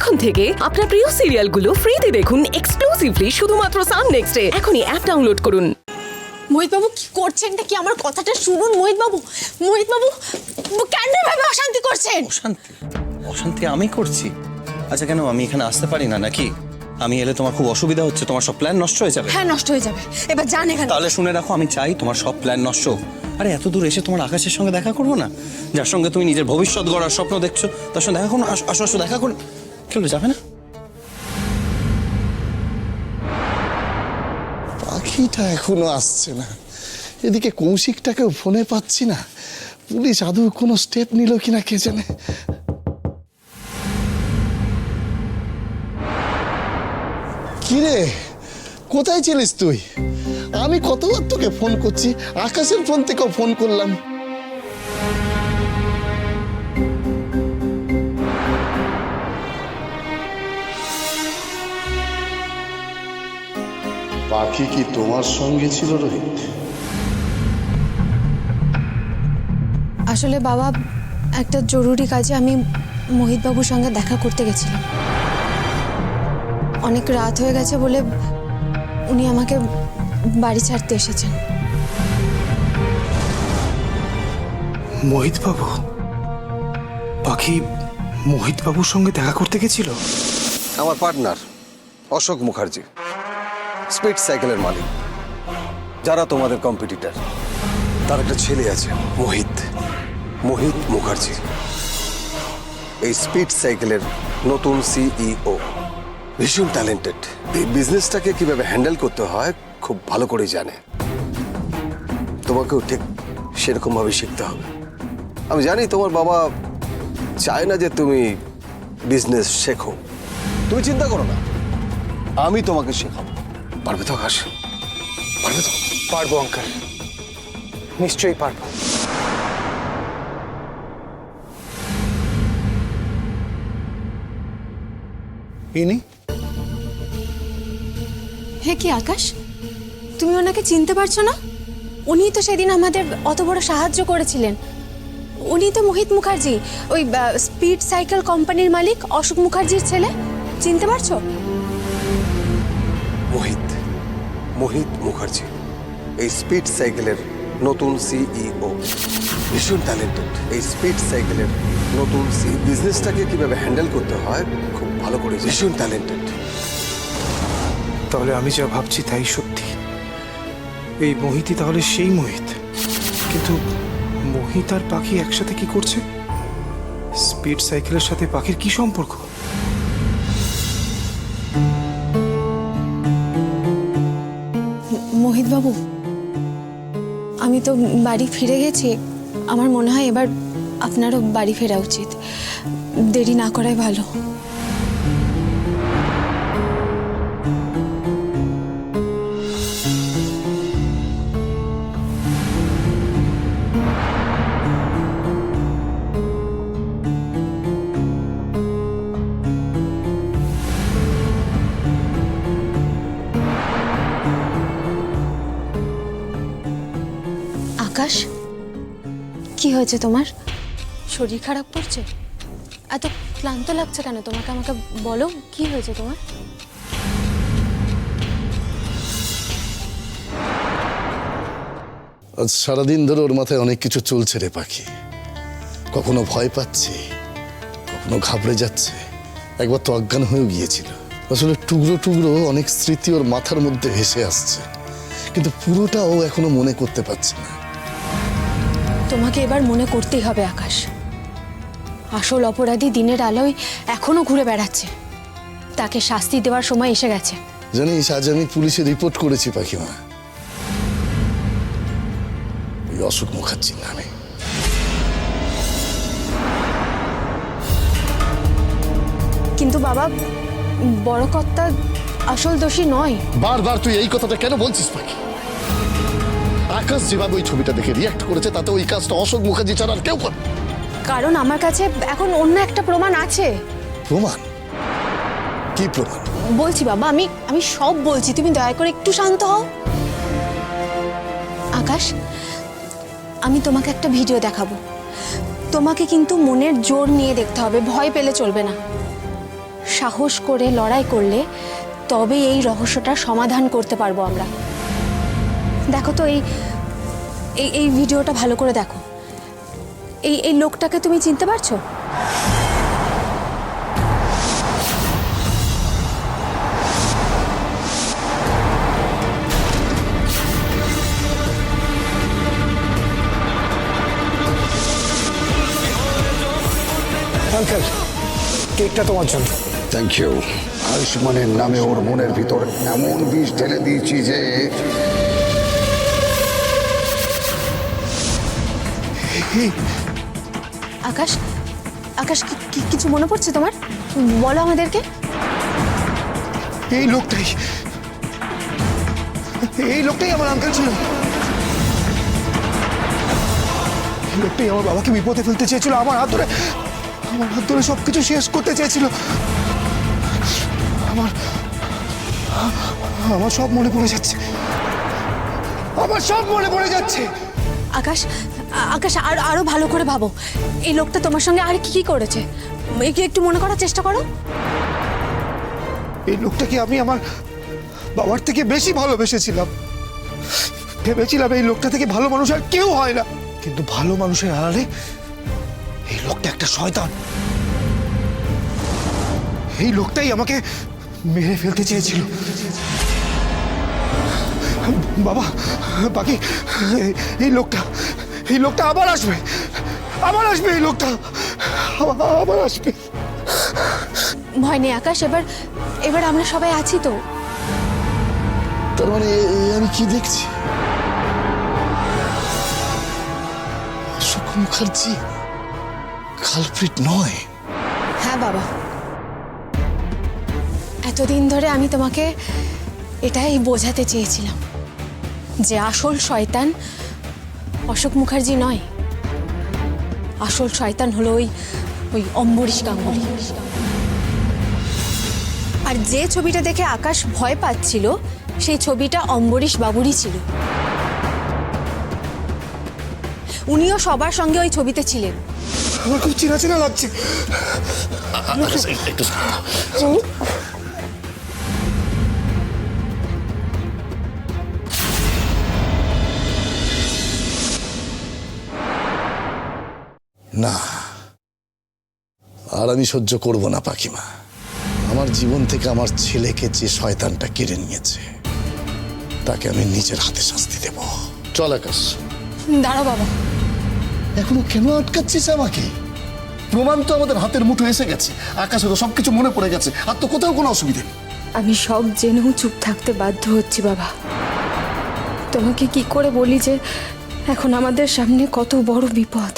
এখন থেকে আপনার প্রিয় সিরিয়ালগুলো ফ্রিতে দেখুন এক্সক্লুসিভলি শুধুমাত্র সান নেক্সটে। এখনই অ্যাপ ডাউনলোড করুন। মোহিত বাবু কি করছেন কি আমার কথাটা শুনুন। মোহিত বাবু কেন ভাবে অশান্তি করছেন? অশান্তি অশান্তি আমি করছি? আচ্ছা কেন আমি এখানে আসতে পারি না নাকি? আমি এলে তোমার খুব অসুবিধা হচ্ছে, তোমার সব প্ল্যান নষ্ট হয়ে যাবে। হ্যাঁ নষ্ট হয়ে যাবে, এবার যান এখানে। তাহলে শুনে রাখো, আমি চাই তোমার সব প্ল্যান নষ্ট হোক। আরে এত দূর এসে তোমার আকাশের সঙ্গে দেখা করবো না? যার সঙ্গে তুমি নিজের ভবিষ্যৎ গড়ার স্বপ্ন দেখছো তার সঙ্গে দেখা করো। আসো আসো দেখা করো। কেউ যাবে না? পাখিটা এখনো আসছে না, এদিকে কৌশিকটাকেও ফোনে পাচ্ছি না। পুলিশ আদৌ কোনো স্টেপ নিল কিনা কে জানে। কিরে, কোথায় ছিলিস তুই? আমি কতবার তোকে ফোন করছি, আকাশের ফোন থেকেও ফোন করলাম। পাখি কি তোমার সঙ্গে ছিল রোহিত? আসলে বাবা, একটা জরুরি কাজে আমি মোহিত বাবুর সঙ্গে দেখা করতে গেছিলাম। অনেক রাত হয়ে গেছে বলে উনি আমাকে বাড়ি ছাড়তে এসেছেন। মোহিত বাবু? পাখি মোহিত বাবুর সঙ্গে দেখা করতে গেছিল? আমার পার্টনার অশোক মুখার্জি, স্পিড সাইকেলের মালিক, যারা তোমাদের কম্পিটিটর, তার একটা ছেলে আছে মোহিত মুখার্জি, এই স্পিড সাইকেলের নতুন সিইও। ভীষণ ট্যালেন্টেড, এই বিজনেসটাকে কিভাবে হ্যান্ডেল করতে হয় খুব ভালো করেই জানে। তোমাকেও ঠিক সেরকম ভাবে শিখতে হবে। আমি জানি তোমার বাবা চায় না যে তুমি বিজনেস শেখো, তুমি চিন্তা করো না, আমি তোমাকে শেখাবো। পারবে তো আকাশ? পারবে তো? পারবো আঙ্কেল, নিশ্চয়ই পারবো। ইনি হে কি আকাশ, তুমি ওনাকে চিনতে পারছো না? উনি তো সেদিন আমাদের অত বড় সাহায্য করেছিলেন। উনি তো মোহিত মুখার্জি, ওই স্পিড সাইকেল কোম্পানির মালিক অশোক মুখার্জির ছেলে। চিনতে পারছো? মোহিত মুখার্জি, এই স্পিড সাইকেলের নতুন সিইও। ভীষণ ট্যালেন্টেড, এই স্পিড সাইকেলের নতুন বিজনেসটাকে কিভাবে হ্যান্ডেল করতে হয় খুব ভালো করে, ভীষণ ট্যালেন্টেড। তাহলে আমি যা ভাবছি তাই সত্যি, এই মোহিতই তাহলে সেই মোহিত। কিন্তু মোহিত আর পাখি একসাথে কি করছে? স্পিড সাইকেলের সাথে পাখির কি সম্পর্ক? মোহিত বাবু, আমি তো বাড়ি ফিরে গেছি। আমার মনে হয় এবার আপনারও বাড়ি ফেরা উচিত, দেরি না করাই ভালো। আকাশ, কি হয়েছে তোমার? শরীর খারাপ করছে? এত ক্লান্ত লাগছে কেন তোমাকে? আমাকে বলো, কি হয়েছে তোমার? আজ সারাদিন ধরে ওর মাথায় অনেক কিছু চলছে রে পাখি। কখনো ভয় পাচ্ছে, কখনো ঘাবড়ে যাচ্ছে, একবার তো অজ্ঞান হয়েও গিয়েছিল। আসলে টুকরো টুকরো অনেক স্মৃতি ওর মাথার মধ্যে ভেসে আসছে, কিন্তু পুরোটা ও এখনো মনে করতে পারছে না। তোমাকে এবার মনে করতেই হবে আকাশ। আসল অপরাধী দিনের আলোয় এখনো ঘুরে বেড়াচ্ছে, তাকে শাস্তি দেওয়ার সময় এসে গেছে। জানিস, আজ আমি পুলিশে রিপোর্ট করেছি পাখিমা, ওই অশোক মুখার্জির নামে। কিন্তু বাবা, বড় কর্তা আসল দোষী নয়। বারবার তুই এই কথাটা কেন বলছিস পাখি? আকাশ যেভাবে ওই ছবিটা দেখে রিয়াক্ট করেছে, তাতে ওই কাজটা অশোক মুখার্জি ছাড়া আর কেউ করে। কারণ আমার কাছে এখন অন্য একটা প্রমাণ আছে। প্রমাণ? কি প্রমাণ? বলছি বাবা, আমি সব বলছি, তুমি দয়া করে একটু শান্ত হও। আকাশ, আমি তোমাকে একটা ভিডিও দেখাবো। তোমাকে কিন্তু মনের জোর নিয়ে দেখতে হবে, ভয় পেলে চলবে না। সাহস করে লড়াই করলে তবে এই রহস্যটা সমাধান করতে পারবো আমরা। দেখো তো এই এই এই ভিডিওটা ভালো করে দেখো। এই লোকটাকে তুমি চিনতে পারছো? আঙ্কেল, কেকটা তোমার জন্য। Thank you. আয়ুষ্মানের নামে ওর মনের ভিতর এমন বিষ ঢেলে দিয়েছি যে আকাশ, আকাশ কিছু মনে পড়ছে তোমার? বলো আমাদেরকে। এই লোকটাই আমার আঙ্কেল ছিল। এই লোকটাই আমার বাবাকে বিপদে ফেলতে চেয়েছিল, আমার হাত ধরে সবকিছু শেষ করতে চেয়েছিল। আমার সব মনে পড়ে যাচ্ছে, আকাশ, আকাশ আরো ভালো করে ভাবো। এই লোকটা তোমার সঙ্গে আর কি কি করেছে একটু মনে করার চেষ্টা করো। এই লোকটাকে আমি আমার বাবার থেকে বেশি ভালোবেসেছিলাম। ভেবেছিলাম এই লোকটা থেকে ভালো মানুষ আর কেউ হয় না, কিন্তু ভালো মানুষের আড়ালে এই লোকটা একটা শয়তান। এই লোকটাই আমাকে মেরে ফেলতে চেয়েছিল। বাবা, বাকি এই লোকটা আবার আসবে, এই লোকটা আবার আসবে। ভয় নেই আকাশ, এবার আমরা সবাই আছি তো। তার মানে আমি কি দেখছি? অশোক মুখার্জি কালপ্রিট নয়। হ্যাঁ বাবা, এতদিন ধরে আমি তোমাকে এটাই বোঝাতে চেয়েছিলাম যে আসল শয়তান অশোক মুখার্জি নয়, আসল শয়তান হলো ওই অম্বরীশ গাঙ্গুলি। আর যে ছবিটা দেখে আকাশ ভয় পাচ্ছিল সেই ছবিটা অম্বরীশ বাবুরই ছিল। উনিও সবার সঙ্গে ওই ছবিতে ছিলেন। আমার খুব চেনা চেনা লাগছে। না, আর আমি সহ্য করব না পাখিমা। আমার জীবন থেকে আমার ছেলেকে যে শয়তানটা কেড়ে নিয়েছে তাকে আমি নিজের হাতে শাস্তি দেব। চল আকাশ। দাঁড়াও বাবা, এখনো কেন আটকাচ্ছিস আমাকে? প্রমাণ তো আমাদের হাতের মুঠো এসে গেছে। আকাশে তো সবকিছু মনে পড়ে গেছে, আর তো কোথাও কোনো অসুবিধা নেই। আমি সব জেনেও চুপ থাকতে বাধ্য হচ্ছি বাবা। তোমাকে কি করে বলি যে এখন আমাদের সামনে কত বড় বিপদ।